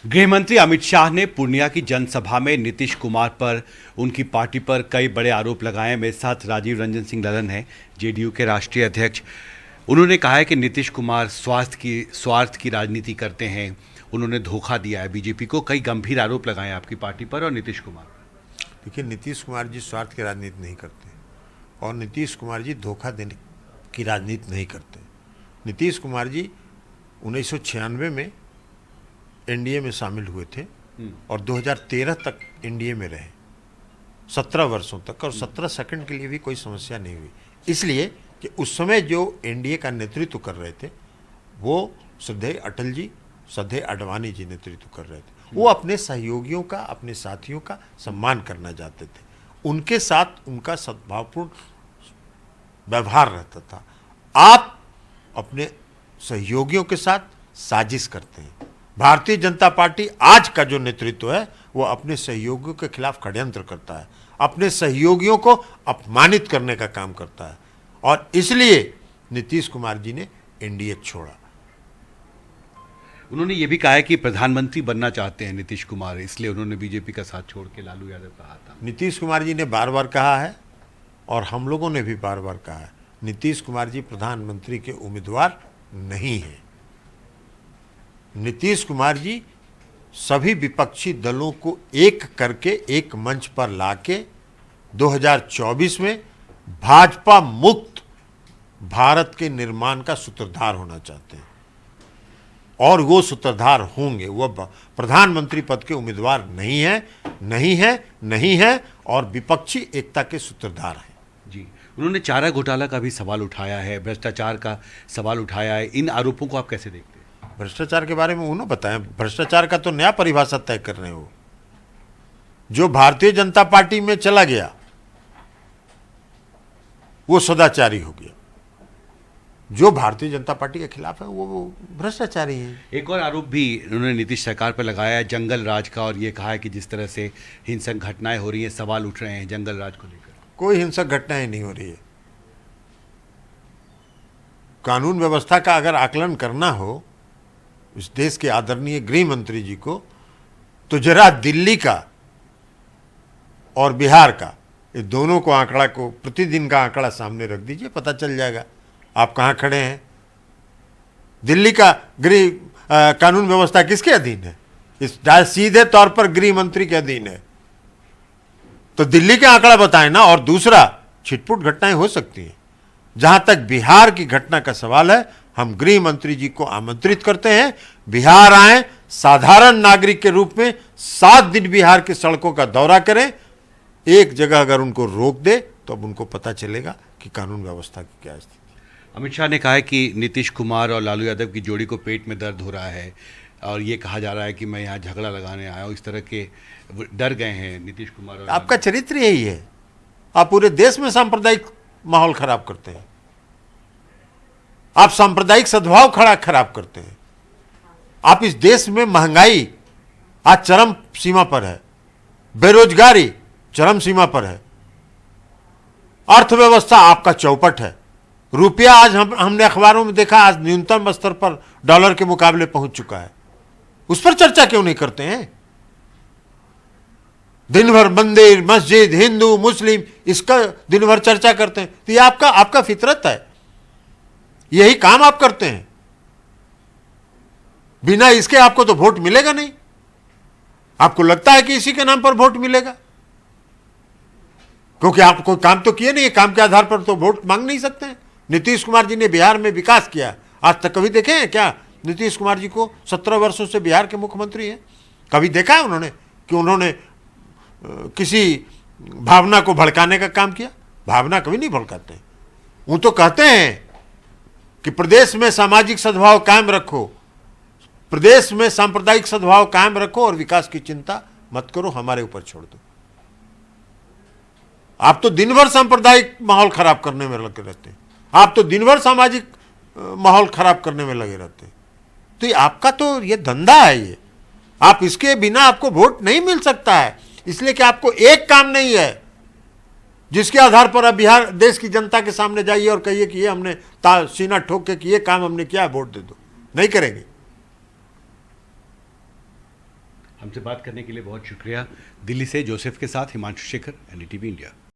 गृह मंत्री अमित शाह ने पूर्णिया की जनसभा में नीतीश कुमार पर उनकी पार्टी पर कई बड़े आरोप लगाए। मेरे साथ राजीव रंजन सिंह ललन हैं, जेडीयू के राष्ट्रीय अध्यक्ष। उन्होंने कहा है कि नीतीश कुमार स्वार्थ की राजनीति करते हैं, उन्होंने धोखा दिया है बीजेपी को। कई गंभीर आरोप लगाए आपकी पार्टी पर और नीतीश कुमार पर। देखिए, नीतीश कुमार जी स्वार्थ की राजनीति नहीं करते और नीतीश कुमार जी धोखा देने की राजनीति नहीं करते। नीतीश कुमार जी 1996 में एनडीए में शामिल हुए थे और 2013 तक एनडीए में रहे, 17 वर्षों तक, और 17 सेकंड के लिए भी कोई समस्या नहीं हुई। इसलिए कि उस समय जो एनडीए का नेतृत्व कर रहे थे वो श्रद्धेय अटल जी, श्रद्धेय आडवाणी जी नेतृत्व कर रहे थे। वो अपने सहयोगियों का, अपने साथियों का सम्मान करना चाहते थे, उनके साथ उनका सद्भावपूर्ण व्यवहार रहता था। आप अपने सहयोगियों के साथ साजिश करते हैं। भारतीय जनता पार्टी आज का जो नेतृत्व है वो अपने सहयोगियों के खिलाफ षड्यंत्र करता है, अपने सहयोगियों को अपमानित करने का काम करता है, और इसलिए नीतीश कुमार जी ने एनडीए छोड़ा। उन्होंने ये भी कहा है कि प्रधानमंत्री बनना चाहते हैं नीतीश कुमार, इसलिए उन्होंने बीजेपी का साथ छोड़ के लालू यादव का हाथ थामा। नीतीश कुमार जी ने बार बार कहा है और हम लोगों ने भी बार बार कहा है, नीतीश कुमार जी प्रधानमंत्री के उम्मीदवार नहीं हैं। नीतीश कुमार जी सभी विपक्षी दलों को एक करके एक मंच पर लाके 2024 में भाजपा मुक्त भारत के निर्माण का सूत्रधार होना चाहते हैं, और वो सूत्रधार होंगे। वो प्रधानमंत्री पद के उम्मीदवार नहीं है और विपक्षी एकता के सूत्रधार हैं। जी, उन्होंने चारा घोटाला का भी सवाल उठाया है, भ्रष्टाचार का सवाल उठाया है। इन आरोपों को आप कैसे देखते हैं? भ्रष्टाचार के बारे में उन्होंने बताया, भ्रष्टाचार का तो नया परिभाषा तय कर रहे हो। जो भारतीय जनता पार्टी में चला गया वो सदाचारी हो गया, जो भारतीय जनता पार्टी के खिलाफ है वो भ्रष्टाचारी है। एक और आरोप भी उन्होंने नीतीश सरकार पर लगाया है जंगल राज का, और ये कहा है कि जिस तरह से हिंसक घटनाएं हो रही हैं, सवाल उठ रहे हैं जंगल राज को लेकर। कोई हिंसक घटनाएं नहीं हो रही है। कानून व्यवस्था का अगर आकलन करना हो इस देश के आदरणीय गृह मंत्री जी को, तो जरा दिल्ली का और बिहार का, ये दोनों को आंकड़ा को, प्रतिदिन का आंकड़ा सामने रख दीजिए, पता चल जाएगा आप कहां खड़े हैं। दिल्ली का गृह कानून व्यवस्था किसके अधीन है? इस सीधे तौर पर गृह मंत्री के अधीन है। तो दिल्ली के आंकड़ा बताएं ना। और दूसरा, छिटपुट घटनाएं हो सकती हैं। जहां तक बिहार की घटना का सवाल है, हम गृह मंत्री जी को आमंत्रित करते हैं, बिहार आए, साधारण नागरिक के रूप में 7 दिन बिहार की सड़कों का दौरा करें। एक जगह अगर उनको रोक दे तो अब उनको पता चलेगा कि कानून व्यवस्था की क्या स्थिति। अमित शाह ने कहा है कि नीतीश कुमार और लालू यादव की जोड़ी को पेट में दर्द हो रहा है, और ये कहा जा रहा है कि मैं यहाँ झगड़ा लगाने आया हूँ। इस तरह के डर गए हैं नीतीश कुमार और आपका चरित्र यही है। आप पूरे देश में सांप्रदायिक माहौल खराब करते हैं, आप सांप्रदायिक सद्भाव खराब करते हैं। आप इस देश में महंगाई आज चरम सीमा पर है, बेरोजगारी चरम सीमा पर है, अर्थव्यवस्था आपका चौपट है। रुपया आज हमने अखबारों में देखा, आज न्यूनतम स्तर पर डॉलर के मुकाबले पहुंच चुका है। उस पर चर्चा क्यों नहीं करते हैं? दिन भर मंदिर, मस्जिद, हिंदू, मुस्लिम, इसका दिन भर चर्चा करते हैं। तो ये आपका फितरत है, यही काम आप करते हैं। बिना इसके आपको तो वोट मिलेगा नहीं। आपको लगता है कि इसी के नाम पर वोट मिलेगा, क्योंकि आप कोई काम तो किए नहीं, काम के आधार पर तो वोट मांग नहीं सकते हैं। नीतीश कुमार जी ने बिहार में विकास किया, आज तक कभी देखे हैं क्या नीतीश कुमार जी को? 17 वर्षों से बिहार के मुख्यमंत्री हैं, कभी देखा है उन्होंने कि उन्होंने किसी भावना को भड़काने का काम किया? भावना कभी नहीं भड़काते। वो तो कहते हैं कि प्रदेश में सामाजिक सद्भाव कायम रखो, प्रदेश में सांप्रदायिक सद्भाव कायम रखो और विकास की चिंता मत करो, हमारे ऊपर छोड़ दो। आप तो दिन भर सांप्रदायिक माहौल खराब करने में लगे रहते हैं, आप तो दिन भर सामाजिक माहौल खराब करने में लगे रहते हैं। तो ये आपका तो ये धंधा है, ये आप इसके बिना आपको वोट नहीं मिल सकता है। इसलिए कि आपको एक काम नहीं है जिसके आधार पर आप बिहार देश की जनता के सामने जाइए और कहिए कि ये हमने सीना ठोक के कि ये काम हमने किया, वोट दे दो। नहीं करेंगे। हमसे बात करने के लिए बहुत शुक्रिया। दिल्ली से जोसेफ के साथ हिमांशु शेखर, एनडीटीवी इंडिया।